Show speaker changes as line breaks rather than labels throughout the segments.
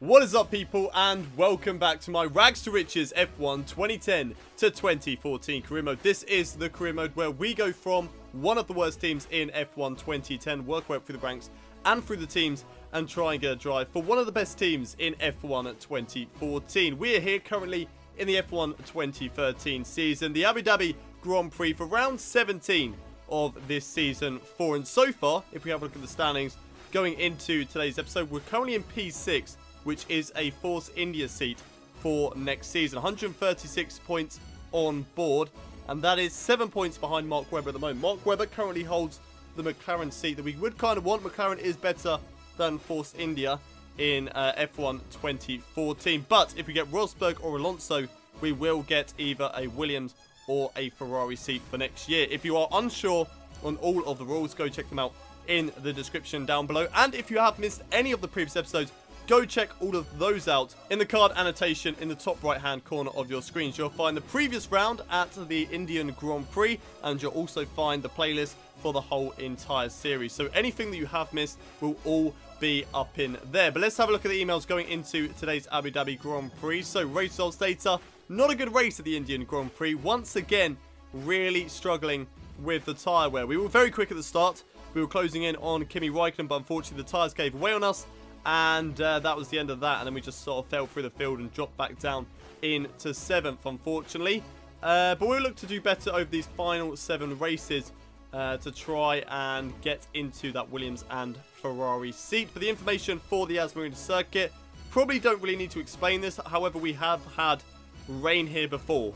What is up, people, and welcome back to my Rags to Riches F1 2010 to 2014 career mode. This is the career mode where we go from one of the worst teams in F1 2010, work our way up through the ranks and through the teams, and try and get a drive for one of the best teams in F1 2014. We are here currently in the F1 2013 season, the Abu Dhabi Grand Prix for round 17 of this season 4. And so far, if we have a look at the standings going into today's episode, we're currently in P6, which is a Force India seat for next season. 136 points on board, and that is 7 points behind Mark Webber at the moment. Mark Webber currently holds the Mclaren seat that we would kind of want. Mclaren is better than Force India in F1 2014. But if we get Rosberg or Alonso, we will get either a Williams or a Ferrari seat for next year. If you are unsure on all of the rules, go check them out in the description down below. And if you have missed any of the previous episodes, go check all of those out in the card annotation in the top right hand corner of your screens. You'll find the previous round at the Indian Grand Prix, and you'll also find the playlist for the whole entire series. So anything that you have missed will all be up in there. But let's have a look at the emails going into today's Abu Dhabi Grand Prix. So race results data, not a good race at the Indian Grand Prix. Once again, really struggling with the tyre wear. We were very quick at the start. We were closing in on Kimi Räikkönen, but unfortunately the tyres gave way on us. And that was the end of that, and then we just sort of fell through the field and dropped back down into 7th, unfortunately. But we'll look to do better over these final 7 races to try and get into that Williams and Ferrari seat. But the information for the Yas Marina circuit, probably don't really need to explain this. However, we have had rain here before.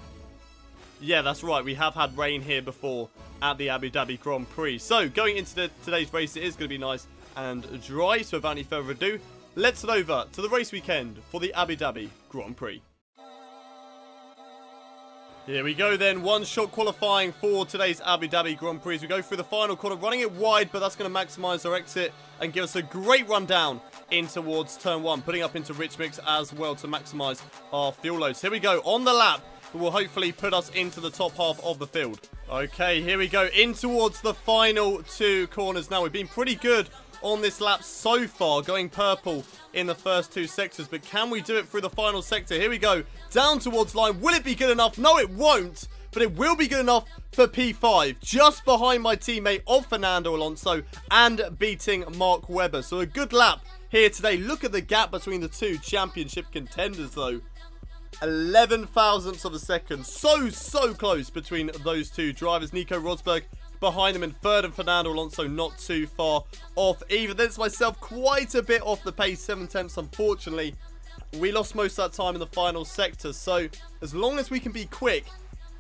Yeah, that's right, we have had rain here before at the Abu Dhabi Grand Prix. So, going into today's race, it is going to be nice and dry. So without any further ado, let's head over to the race weekend for the Abu Dhabi Grand Prix. Here we go then, one shot qualifying for today's Abu Dhabi Grand Prix. As we go through the final corner, running it wide, but that's going to maximise our exit and give us a great run down in towards turn 1, putting up into rich mix as well to maximise our fuel loads. Here we go, on the lap, that will hopefully put us into the top half of the field. Okay, here we go, in towards the final 2 corners now. We've been pretty good on this lap so far, going purple in the first 2 sectors, but can we do it through the final sector? Here we go, down towards line. Will it be good enough? No, it won't, but it will be good enough for P5, just behind my teammate of Fernando Alonso and beating Mark Webber. So a good lap here today. Look at the gap between the 2 championship contenders though. 11 thousandths of a second, so close between those 2 drivers. Nico Rosberg behind him in 3rd, and Fernando Alonso not too far off either. There's myself quite a bit off the pace, 7 tenths unfortunately. We lost most of that time in the final sector, so as long as we can be quick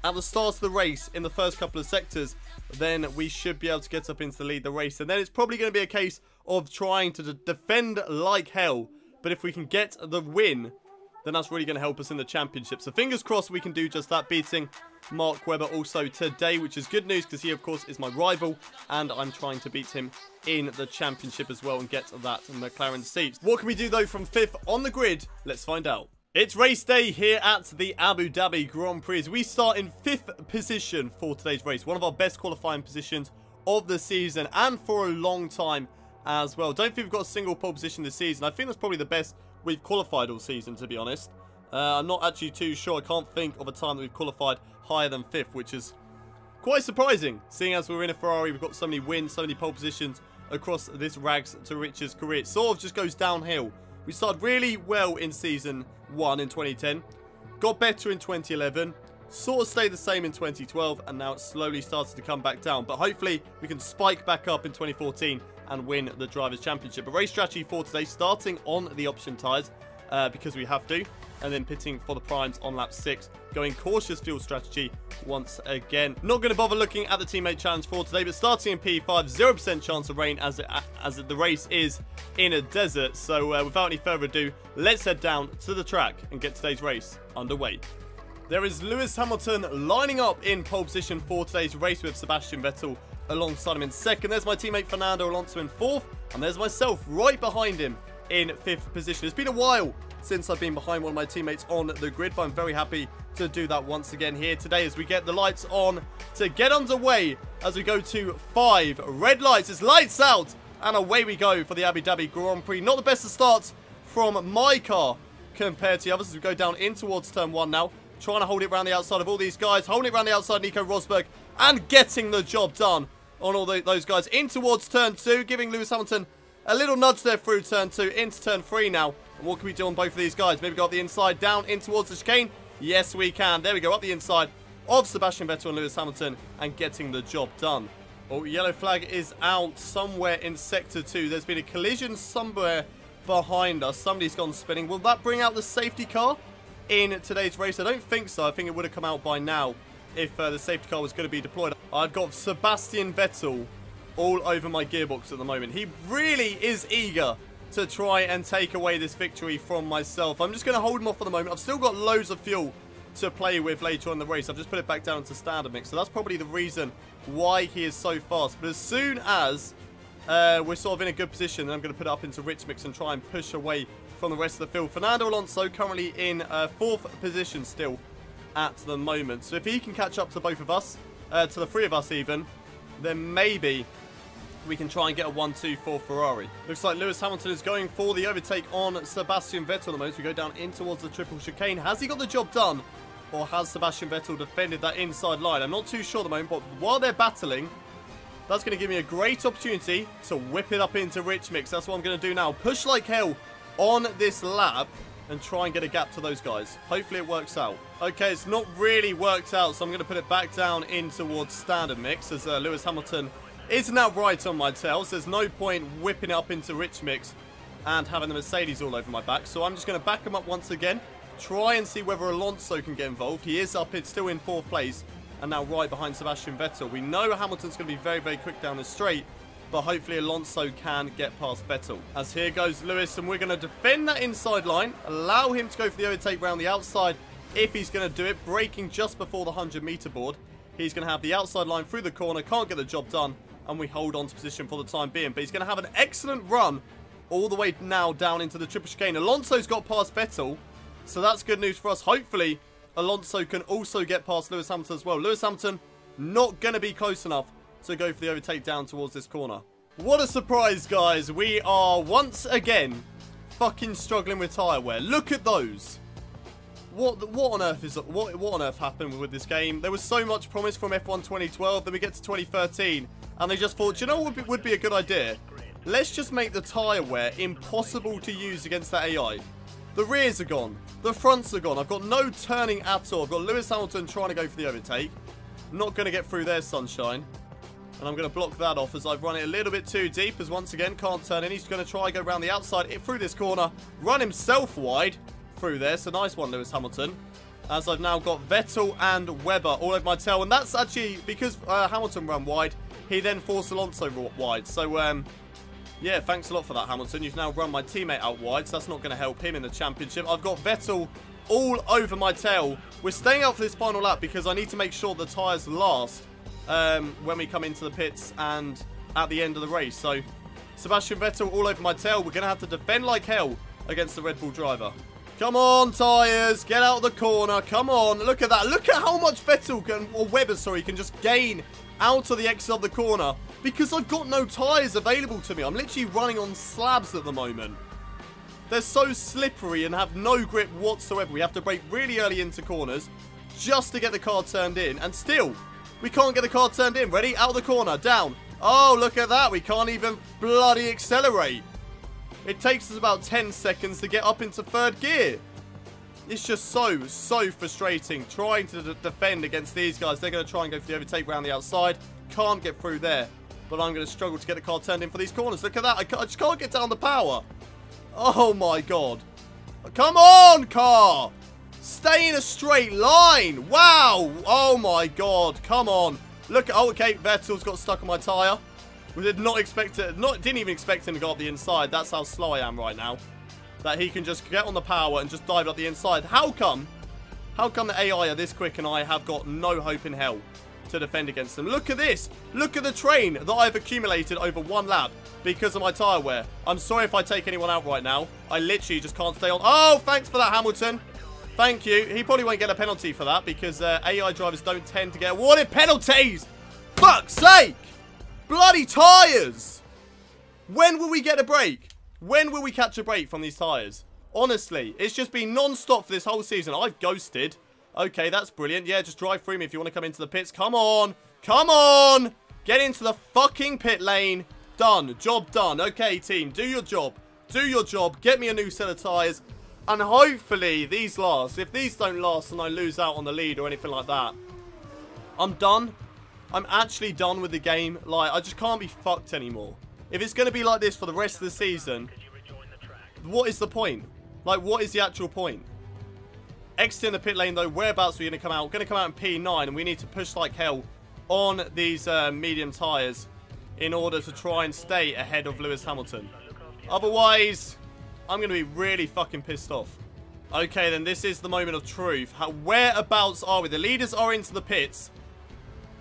at the start of the race in the first couple of sectors, then we should be able to get up into the lead the race. And then it's probably going to be a case of trying to defend like hell, but if we can get the win, then that's really going to help us in the championship. So fingers crossed we can do just that, beating Mark Webber also today, which is good news because he, of course, is my rival, and I'm trying to beat him in the championship as well and get that McLaren seat. What can we do, though, from 5th on the grid? Let's find out. It's race day here at the Abu Dhabi Grand Prix. We start in 5th position for today's race. One of our best qualifying positions of the season and for a long time as well. Don't think we've got a single pole position this season. I think that's probably the best we've qualified all season, to be honest. I'm not actually too sure. I can't think of a time that we've qualified higher than 5th, which is quite surprising, seeing as we're in a Ferrari. We've got so many wins, so many pole positions across this Rags to Riches career. It sort of just goes downhill. We started really well in season 1 in 2010, got better in 2011, sort of stayed the same in 2012, and now it's slowly started to come back down. But hopefully we can spike back up in 2014 and win the Drivers' Championship. A race strategy for today, starting on the option tyres, because we have to, and then pitting for the primes on lap 6, going cautious fuel strategy once again. Not going to bother looking at the teammate challenge for today, but starting in P5, 0% chance of rain as the race is in a desert. So without any further ado, let's head down to the track and get today's race underway. There is Lewis Hamilton lining up in pole position for today's race with Sebastian Vettel alongside him in 2nd. There's my teammate Fernando Alonso in 4th, and there's myself right behind him in 5th position. It's been a while since I've been behind one of my teammates on the grid, but I'm very happy to do that once again here today as we get the lights on to get underway as we go to 5 red lights. It's lights out, and away we go for the Abu Dhabi Grand Prix. Not the best of starts from my car compared to the others as we go down in towards turn 1 now. Trying to hold it around the outside of all these guys. Holding it around the outside, Nico Rosberg. And getting the job done on all those guys. In towards turn 2, giving Lewis Hamilton a little nudge there through turn 2. Into turn 3 now. And what can we do on both of these guys? Maybe go up the inside, down in towards the chicane. Yes, we can. There we go, up the inside of Sebastian Vettel and Lewis Hamilton. And getting the job done. Oh, yellow flag is out somewhere in Sector 2. There's been a collision somewhere behind us. Somebody's gone spinning. Will that bring out the safety car in today's race? I don't think so. I think it would have come out by now if the safety car was going to be deployed. I've got Sebastian Vettel all over my gearbox at the moment. He really is eager to try and take away this victory from myself. I'm just going to hold him off for the moment. I've still got loads of fuel to play with later on in the race. I've just put it back down into standard mix. So that's probably the reason why he is so fast. But as soon as we're sort of in a good position, then I'm going to put it up into rich mix and try and push away from the rest of the field. Fernando Alonso currently in 4th position still at the moment. So if he can catch up to both of us, to the 3 of us even, then maybe we can try and get a 1-2 for Ferrari. Looks like Lewis Hamilton is going for the overtake on Sebastian Vettel at the moment. We go down in towards the triple chicane. Has he got the job done? Or has Sebastian Vettel defended that inside line? I'm not too sure at the moment, but while they're battling, that's going to give me a great opportunity to whip it up into rich mix. That's what I'm going to do now. Push like hell on this lap and try and get a gap to those guys. Hopefully it works out. Okay, it's not really worked out, so I'm going to put it back down in towards standard mix as Lewis Hamilton is now right on my tail. So there's no point whipping it up into rich mix and having the Mercedes all over my back. So I'm just going to back him up once again. Try and see whether Alonso can get involved. He is up, it's still in 4th place. And now right behind Sebastian Vettel. We know Hamilton's going to be very, very quick down the straight. But hopefully Alonso can get past Vettel. As here goes Lewis, and we're going to defend that inside line. Allow him to go for the overtake round the outside if he's going to do it. Braking just before the 100-meter board. He's going to have the outside line through the corner. Can't get the job done. And we hold on to position for the time being. But he's going to have an excellent run all the way now down into the triple chicane. Alonso's got past Vettel. So that's good news for us. Hopefully Alonso can also get past Lewis Hamilton as well. Lewis Hamilton not going to be close enough to go for the overtake down towards this corner. What a surprise, guys. We are once again fucking struggling with tyre wear. Look at those. What on earth is what on earth happened with this game? There was so much promise from F1 2012, then we get to 2013 and they just thought, you know what would be a good idea? Let's just make the tyre wear impossible to use against that AI. The rears are gone. The fronts are gone. I've got no turning at all. I've got Lewis Hamilton trying to go for the overtake. Not going to get through their sunshine. And I'm going to block that off as I've run it a little bit too deep. As once again, can't turn in. He's going to try go around the outside through this corner. Run himself wide through there. So nice one, Lewis Hamilton. As I've now got Vettel and Webber all over my tail. And that's actually because Hamilton ran wide. He then forced Alonso wide. So, yeah, thanks a lot for that, Hamilton. You've now run my teammate out wide. So that's not going to help him in the championship. I've got Vettel all over my tail. We're staying out for this final lap because I need to make sure the tyres last. When we come into the pits and at the end of the race. So Sebastian Vettel all over my tail. We're going to have to defend like hell against the Red Bull driver. Come on, tyres. Get out of the corner. Come on. Look at that. Look at how much Vettel can, or Webber, sorry, can just gain out of the exit of the corner because I've got no tyres available to me. I'm literally running on slabs at the moment. They're so slippery and have no grip whatsoever. We have to brake really early into corners just to get the car turned in. And still, we can't get the car turned in. Ready? Out of the corner. Down. Oh, look at that. We can't even bloody accelerate. It takes us about 10 seconds to get up into 3rd gear. It's just so frustrating trying to defend against these guys. They're going to try and go for the overtake around the outside. Can't get through there. But I'm going to struggle to get the car turned in for these corners. Look at that. I just can't get down the power. Oh, my God. Come on, car. Stay in a straight line. Wow. Oh, my God. Come on. Look. Oh, okay. Vettel's got stuck on my tyre. We did not expect it. Didn't even expect him to go up the inside. That's how slow I am right now. That he can just get on the power and just dive up the inside. How come the AI are this quick and I have got no hope in hell to defend against them? Look at this. Look at the train that I've accumulated over one lap because of my tyre wear. I'm sorry if I take anyone out right now. I literally just can't stay on. Oh, thanks for that, Hamilton. Thank you. He probably won't get a penalty for that because AI drivers don't tend to get awarded penalties. Fuck's sake. Bloody tyres. When will we get a break? When will we catch a break from these tyres? Honestly, it's just been non-stop for this whole season. I've ghosted. Okay, that's brilliant. Yeah, just drive through me if you want to come into the pits. Come on. Come on. Get into the fucking pit lane. Done. Job done. Okay, team. Do your job. Do your job. Get me a new set of tyres. And hopefully these last. If these don't last and I lose out on the lead or anything like that, I'm done. I'm actually done with the game. Like, I just can't be fucked anymore. If it's going to be like this for the rest of the season, what is the point? Like, what is the actual point? Exiting the pit lane, though, whereabouts are we going to come out? We're going to come out in P9, and we need to push like hell on these medium tyres in order to try and stay ahead of Lewis Hamilton. Otherwise, I'm going to be really fucking pissed off. Okay, then this is the moment of truth. Whereabouts are we? The leaders are into the pits.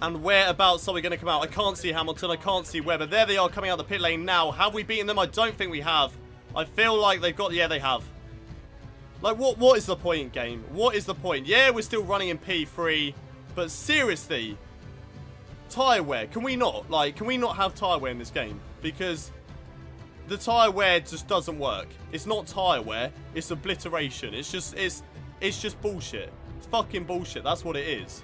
And whereabouts are we going to come out? I can't see Hamilton. I can't see Webber. There they are coming out the pit lane now. Have we beaten them? I don't think we have. I feel like they've got... Yeah, they have. Like, what is the point, game? What is the point? Yeah, we're still running in P3. But seriously, tyre wear. Can we not? Like, can we not have tyre wear in this game? Because the tyre wear just doesn't work. It's not tyre wear. It's obliteration. It's just bullshit. It's fucking bullshit. That's what it is.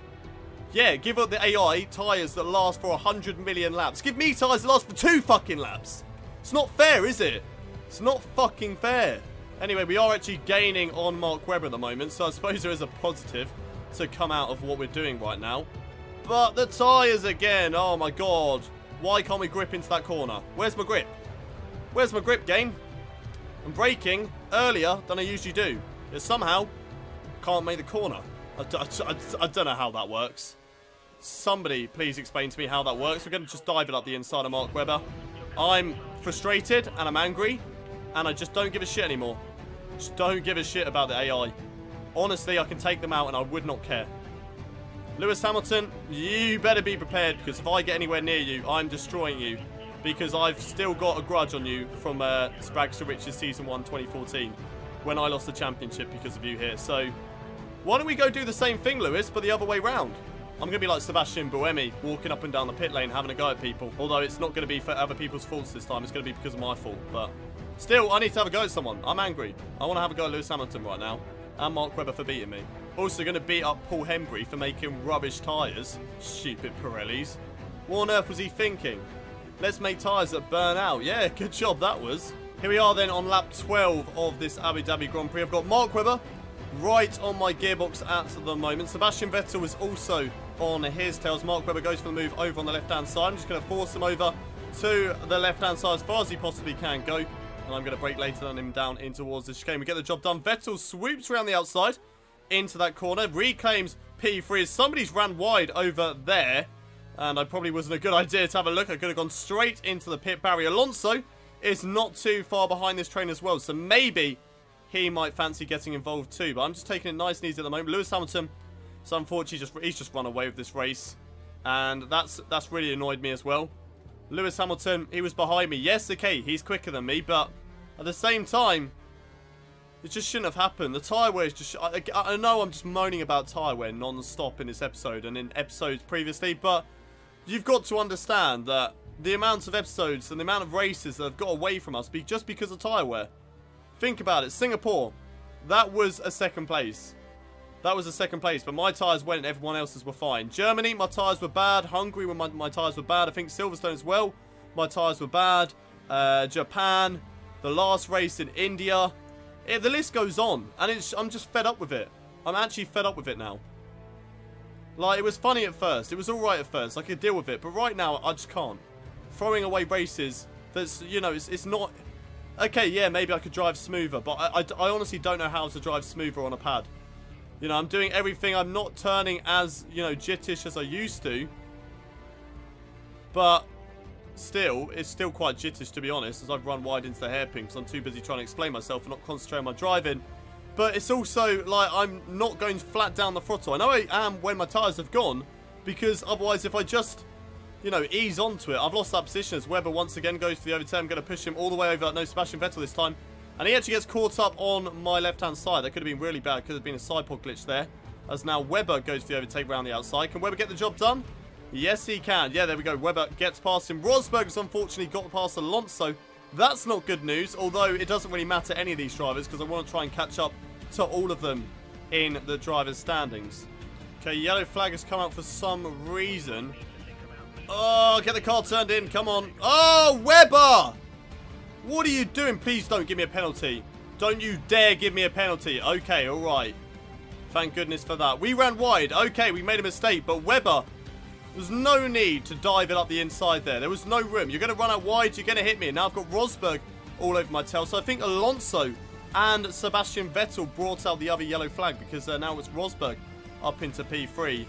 Yeah, give up the AI tyres that last for 100 million laps. Give me tyres that last for 2 fucking laps. It's not fair, is it? It's not fucking fair. Anyway, we are actually gaining on Mark Webber at the moment, so I suppose there is a positive to come out of what we're doing right now. But the tyres again, oh my god. Why can't we grip into that corner? Where's my grip? Where's my grip, game? I'm braking earlier than I usually do. Yet somehow, can't make the corner. I don't know how that works. Somebody please explain to me how that works. We're going to just dive it up the inside of Mark Webber. I'm frustrated and I'm angry. And I just don't give a shit anymore. Just don't give a shit about the AI. Honestly, I can take them out and I would not care. Lewis Hamilton, you better be prepared, because if I get anywhere near you, I'm destroying you. Because I've still got a grudge on you from Rags to Riches Season 1 2014. When I lost the championship because of you here. So, why don't we go do the same thing, Lewis, but the other way round? I'm going to be like Sebastian Buemi, walking up and down the pit lane, having a go at people. Although it's not going to be for other people's faults this time. It's going to be because of my fault. But still, I need to have a go at someone. I'm angry. I want to have a go at Lewis Hamilton right now. And Mark Webber for beating me. Also going to beat up Paul Hembry for making rubbish tyres. Stupid Pirellis. What on earth was he thinking? Let's make tyres that burn out. Yeah, good job that was. Here we are then on lap 12 of this Abu Dhabi Grand Prix. I've got Mark Webber right on my gearbox at the moment. Sebastian Vettel is also on his tails. Mark Webber goes for the move over on the left-hand side. I'm just going to force him over to the left-hand side as far as he possibly can go. And I'm going to brake later than him down in towards the chicane. We get the job done. Vettel swoops around the outside into that corner. Reclaims P3 as somebody's ran wide over there. And I probably wasn't a good idea to have a look. I could have gone straight into the pit barrier. Alonso is not too far behind this train as well. So maybe he might fancy getting involved too. But I'm just taking it nice and easy at the moment. Lewis Hamilton, so unfortunately, he's just run away with this race. And that's really annoyed me as well. Lewis Hamilton, he was behind me. Yes, okay, he's quicker than me. But at the same time, it just shouldn't have happened. The tyre wear is just... I know I'm just moaning about tyre wear non-stop in this episode and in episodes previously. But you've got to understand that the amount of episodes and the amount of races that have got away from us just because of tyre wear. Think about it. Singapore, that was a second place. That was a second place, but my tyres went and everyone else's were fine. Germany, my tyres were bad. Hungary, my tyres were bad. I think Silverstone as well, my tyres were bad. Japan, the last race in India. The list goes on, and I'm just fed up with it. I'm actually fed up with it now. Like, it was funny at first. It was alright at first. I could deal with it, but right now, I just can't. Throwing away races, that's, you know, it's not... Okay, yeah, maybe I could drive smoother, but I honestly don't know how to drive smoother on a pad. You know, I'm doing everything. I'm not turning as, you know, jittish as I used to. But still, it's still quite jittish, to be honest, as I've run wide into the hairpin because I'm too busy trying to explain myself and not concentrate on my driving. But it's also, like, I'm not going flat down the throttle. I know I am when my tyres have gone, because otherwise if I just, you know, ease onto it, I've lost that position as Webber once again goes for the overturn. I'm going to push him all the way over. No, Sebastian Vettel this time. And he actually gets caught up on my left-hand side. That could have been really bad. Could have been a side pod glitch there. As now Webber goes for the overtake around the outside. Can Webber get the job done? Yes, he can. Yeah, there we go. Webber gets past him. Rosberg has unfortunately got past Alonso That's not good news, although it doesn't really matter any of these drivers because I want to try and catch up to all of them in the drivers' standings. Okay, yellow flag has come out for some reason. Oh, get the car turned in. Come on. Oh, Webber! What are you doing? Please don't give me a penalty. Don't you dare give me a penalty. Okay, all right. Thank goodness for that. We ran wide. Okay, we made a mistake, but Webber, there's no need to dive it up the inside there. There was no room. You're going to run out wide. You're going to hit me. And now I've got Rosberg all over my tail. So I think Alonso and Sebastian Vettel brought out the other yellow flag because now it's Rosberg up into P3.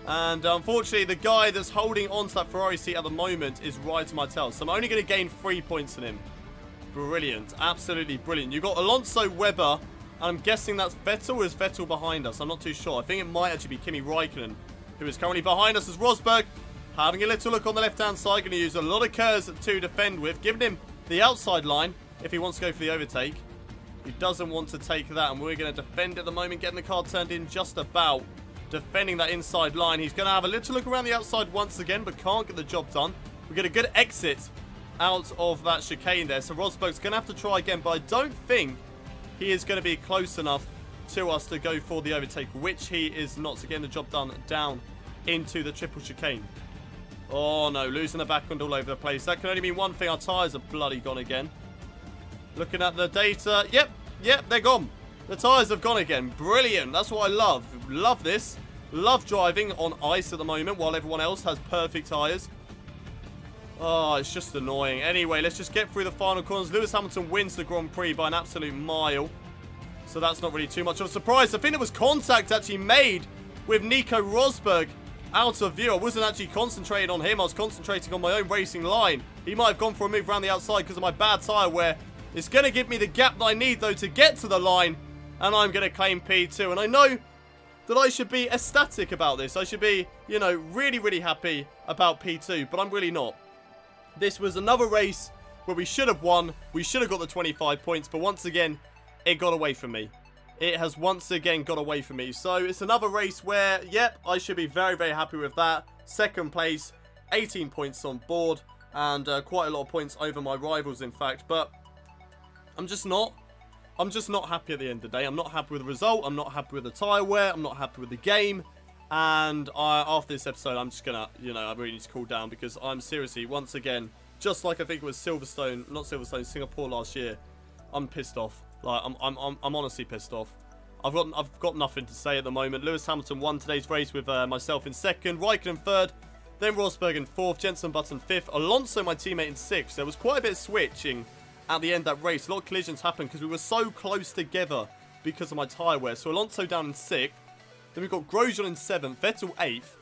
And unfortunately, the guy that's holding on to that Ferrari seat at the moment is right to my tail. So I'm only going to gain 3 points on him. Brilliant. Absolutely brilliant. You've got Alonso, Webber. I'm guessing that's Vettel, or is Vettel behind us? I'm not too sure. I think it might actually be Kimi Räikkönen, who is currently behind us as Rosberg. Having a little look on the left-hand side. Going to use a lot of curves to defend with. Giving him the outside line if he wants to go for the overtake. He doesn't want to take that, and we're going to defend at the moment. Getting the car turned in just about. Defending that inside line. He's going to have a little look around the outside once again, but can't get the job done. We get a good exit out of that chicane there. So Rosberg's going to have to try again, but I don't think he is going to be close enough to us to go for the overtake, which he is not. So getting the job done down into the triple chicane. Oh no, losing the back end all over the place. That can only mean one thing. Our tyres are bloody gone again. Looking at the data. Yep, they're gone. The tyres have gone again. Brilliant. That's what I love. Love this. Love driving on ice at the moment while everyone else has perfect tyres. Oh, it's just annoying. Anyway, let's just get through the final corners. Lewis Hamilton wins the Grand Prix by an absolute mile. So that's not really too much of a surprise. I think there was contact actually made with Nico Rosberg out of view. I wasn't actually concentrating on him. I was concentrating on my own racing line. He might have gone for a move around the outside because of my bad tyre wear. It's going to give me the gap that I need, though, to get to the line. And I'm going to claim P2. And I know that I should be ecstatic about this. I should be, you know, really, really happy about P2. But I'm really not. This was another race where we should have won. We should have got the 25 points. But once again, it got away from me. It has once again got away from me. So it's another race where, yep, I should be very, very happy with that. Second place, 18 points on board. And quite a lot of points over my rivals, in fact. But I'm just not happy at the end of the day. I'm not happy with the result. I'm not happy with the tyre wear. I'm not happy with the game. And after this episode, I'm just going to, you know, I really need to cool down because I'm seriously, once again, just like I think it was Singapore last year, I'm pissed off. Like, I'm honestly pissed off. I've got nothing to say at the moment. Lewis Hamilton won today's race with myself in second, Räikkönen third, then Rosberg in fourth, Jenson Button fifth, Alonso, my teammate, in sixth. There was quite a bit of switching at the end of that race. A lot of collisions happened because we were so close together because of my tyre wear. So Alonso down in sixth. Then we've got Grosjean in seventh, Vettel eighth,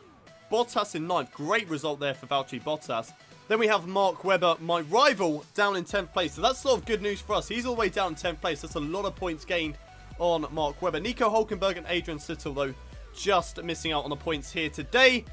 Bottas in ninth. Great result there for Valtteri Bottas. Then we have Mark Webber, my rival, down in 10th place. So that's sort of good news for us. He's all the way down in 10th place. That's a lot of points gained on Mark Webber. Nico Hülkenberg and Adrian Sittel, though, just missing out on the points here today.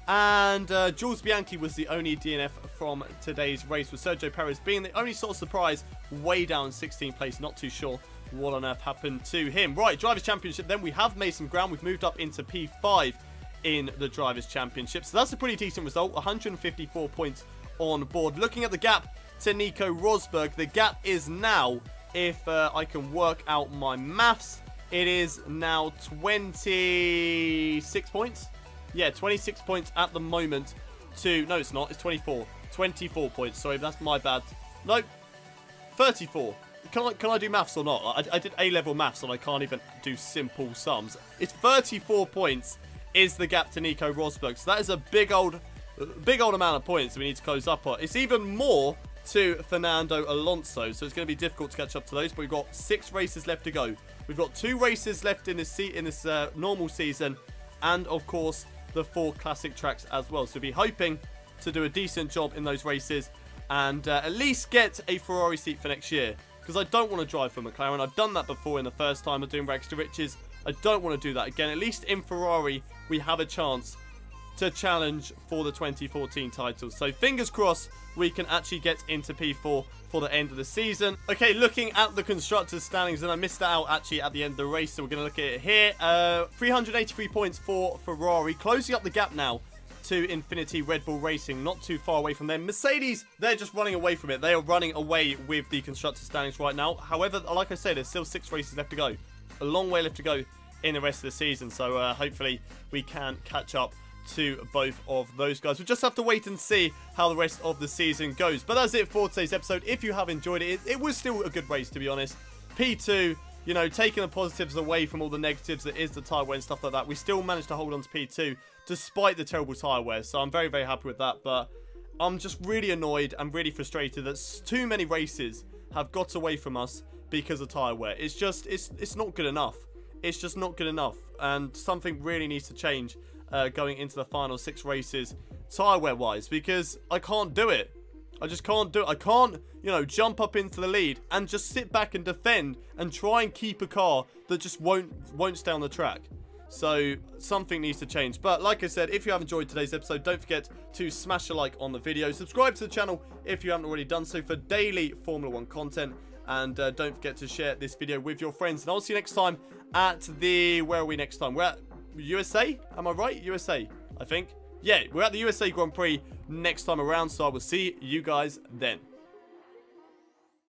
And Jules Bianchi was the only DNF from today's race, with Sergio Perez being the only sort of surprise, way down in 16th place. Not too sure what on earth happened to him. Right, Drivers' Championship. Then we have made some ground. We've moved up into P5 in the Drivers' Championship. So that's a pretty decent result. 154 points on board. Looking at the gap to Nico Rosberg, the gap is now, if I can work out my maths, it is now 26 points. Yeah, 26 points at the moment to... No, it's not. It's 24. 24 points. Sorry, that's my bad. No, 34. Can I do maths or not? I did A-level maths and I can't even do simple sums. It's 34 points is the gap to Nico Rosberg. So that is a big old amount of points that we need to close up on. It's even more to Fernando Alonso. So it's going to be difficult to catch up to those. But we've got 6 races left to go. We've got 2 races left in this normal season. And, of course, the 4 classic tracks as well. So we'll be hoping to do a decent job in those races and at least get a Ferrari seat for next year, because I don't want to drive for McLaren. I've done that before in the first time of doing Rags to Riches. I don't want to do that again. At least in Ferrari we have a chance to challenge for the 2014 titles. So fingers crossed we can actually get into P4 for the end of the season. Okay, looking at the constructors standings, and I missed that out actually at the end of the race, so we're going to look at it here. 383 points for Ferrari, closing up the gap now to Infinity Red Bull Racing, not too far away from them. Mercedes, they're just running away from it. They are running away with the constructor standings right now. However, like I said, there's still 6 races left to go. A long way left to go in the rest of the season. So hopefully we can catch up to both of those guys. We'll just have to wait and see how the rest of the season goes. But that's it for today's episode. If you have enjoyed it, it was still a good race, to be honest. P2, you know, taking the positives away from all the negatives that is the tyre wear and stuff like that, we still managed to hold on to P2 despite the terrible tyre wear. So I'm very, very happy with that. But I'm just really annoyed and really frustrated that too many races have got away from us because of tyre wear. It's just, it's not good enough. It's just not good enough. And something really needs to change going into the final 6 races tyre wear wise, because I can't do it. I just can't do it. I can't, you know, jump up into the lead and just sit back and defend and try and keep a car that just won't stay on the track. So something needs to change. But like I said, if you have enjoyed today's episode, don't forget to smash a like on the video. Subscribe to the channel if you haven't already done so for daily Formula 1 content. And don't forget to share this video with your friends. And I'll see you next time at the... Where are we next time? We're at USA? Am I right? USA, I think. Yeah, we're at the USA Grand Prix next time around. So I will see you guys then.